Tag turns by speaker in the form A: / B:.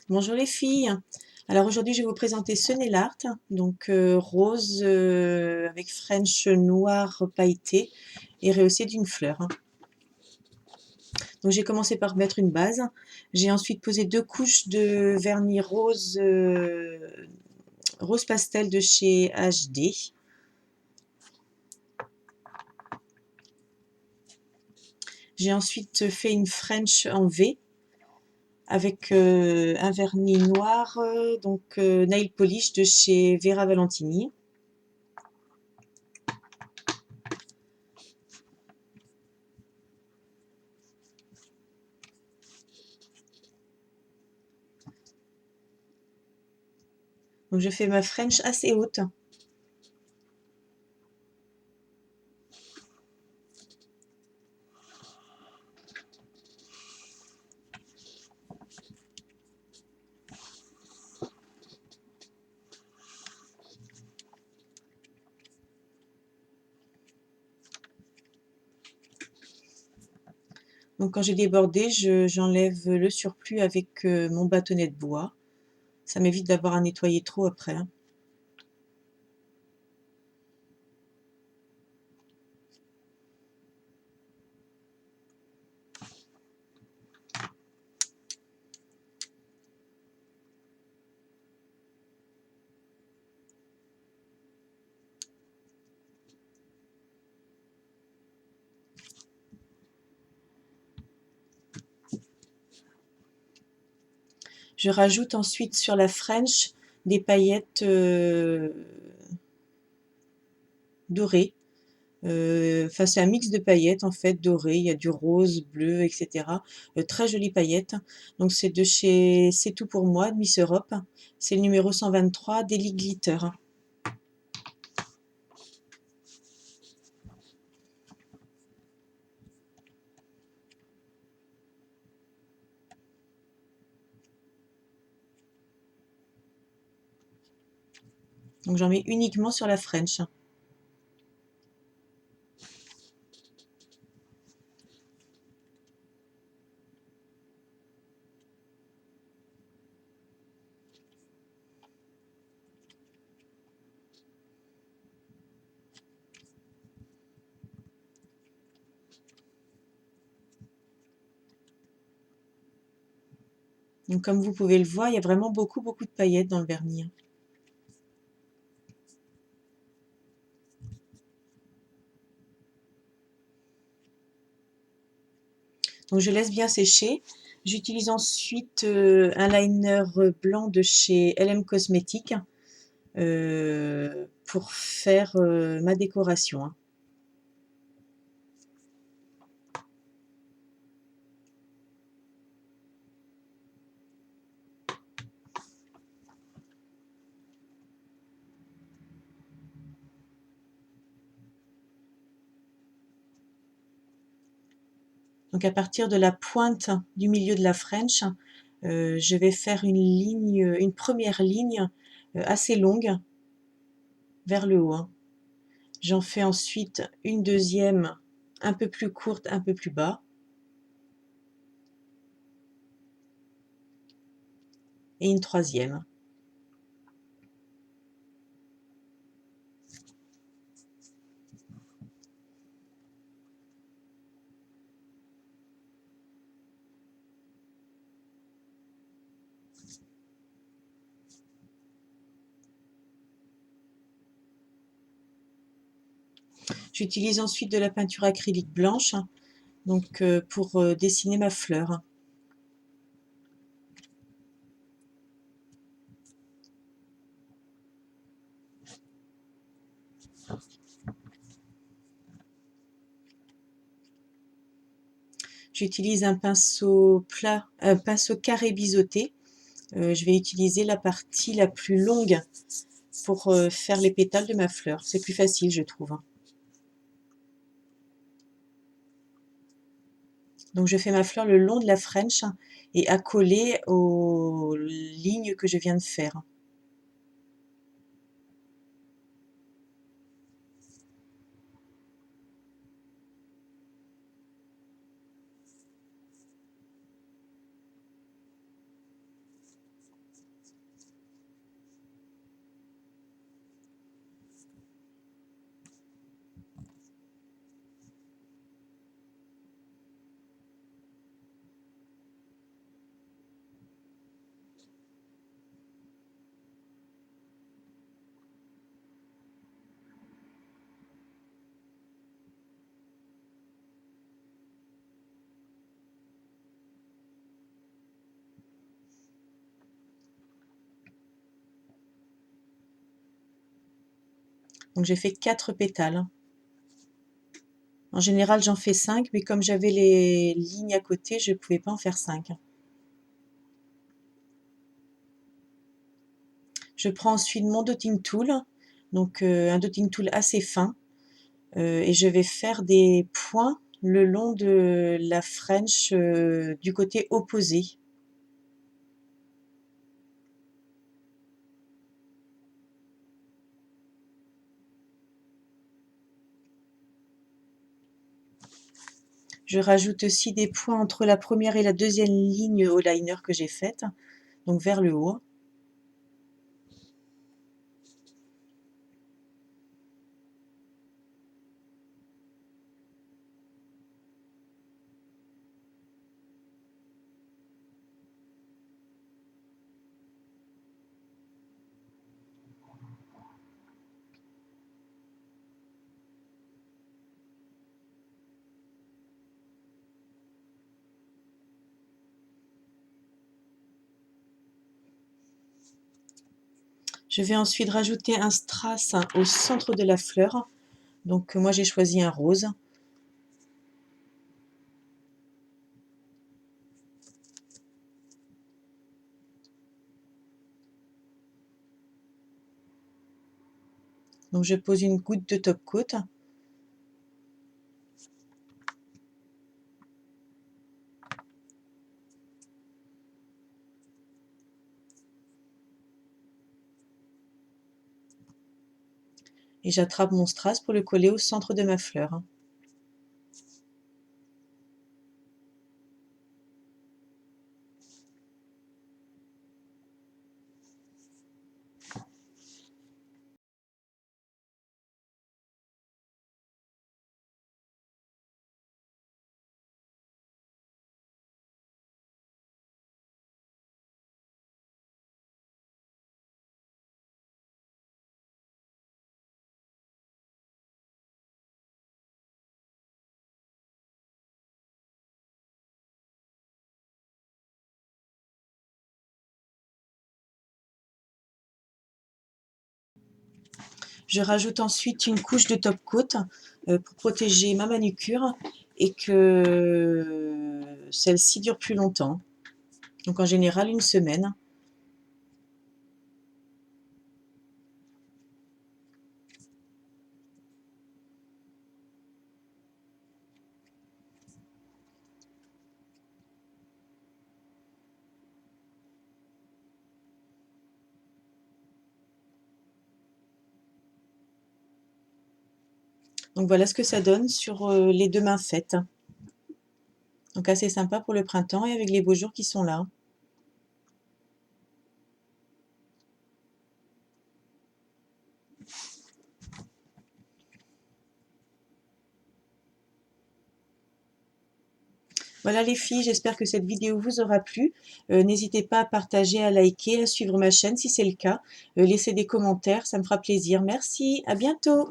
A: Bonjour les filles. Alors aujourd'hui, je vais vous présenter ce nail art, donc rose avec French noir pailleté et rehaussé d'une fleur. Donc j'ai commencé par mettre une base. J'ai ensuite posé deux couches de vernis rose, rose pastel de chez HD. J'ai ensuite fait une French en V avec un vernis noir, donc nail polish de chez Vera Valentini. Donc je fais ma French assez haute. Donc quand j'ai débordé, j'enlève le surplus avec mon bâtonnet de bois. Ça m'évite d'avoir à nettoyer trop après, hein. Je rajoute ensuite sur la French des paillettes dorées. Enfin, c'est un mix de paillettes en fait dorées. Il y a du rose, bleu, etc. Très jolies paillettes. Donc c'est de chez C'est tout pour moi de Miss Europe. C'est le numéro 123 Daily Glitter. Donc j'en mets uniquement sur la French. Donc comme vous pouvez le voir, il y a vraiment beaucoup de paillettes dans le vernis, hein. Donc je laisse bien sécher. J'utilise ensuite un liner blanc de chez LM Cosmetics pour faire ma décoration, hein. Donc à partir de la pointe du milieu de la French, je vais faire une première ligne assez longue vers le haut, hein. J'en fais ensuite une deuxième un peu plus courte, un peu plus bas, et une troisième. J'utilise ensuite de la peinture acrylique blanche, donc pour dessiner ma fleur. J'utilise un pinceau plat, un pinceau carré biseauté. Je vais utiliser la partie la plus longue pour faire les pétales de ma fleur. C'est plus facile, je trouve, hein. Donc je fais ma fleur le long de la French et accolée aux lignes que je viens de faire. Donc j'ai fait 4 pétales. En général, j'en fais 5, mais comme j'avais les lignes à côté, je ne pouvais pas en faire 5. Je prends ensuite mon dotting tool, donc un dotting tool assez fin, et je vais faire des points le long de la French du côté opposé. Je rajoute aussi des points entre la première et la deuxième ligne au liner que j'ai faite, donc vers le haut. Je vais ensuite rajouter un strass au centre de la fleur. Donc moi j'ai choisi un rose. Donc je pose une goutte de top coat. Et j'attrape mon strass pour le coller au centre de ma fleur. Je rajoute ensuite une couche de top coat pour protéger ma manucure et que celle-ci dure plus longtemps. Donc en général 1 semaine. Donc voilà ce que ça donne sur les 2 mains faites. Donc assez sympa pour le printemps et avec les beaux jours qui sont là. Voilà les filles, j'espère que cette vidéo vous aura plu. N'hésitez pas à partager, à liker, à suivre ma chaîne si c'est le cas. Laissez des commentaires, ça me fera plaisir. Merci, à bientôt.